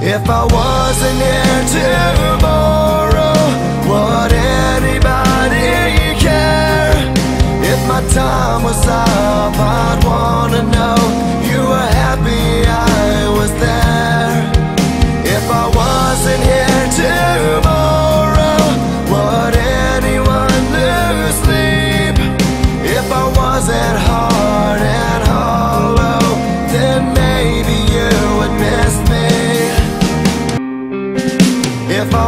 If I wasn't here tomorrow, would anybody care? If my time was up, I'd wanna know you were happy I was there. If I wasn't here tomorrow, would anyone lose sleep? If I wasn't hard and hollow, then maybe you would miss me. If I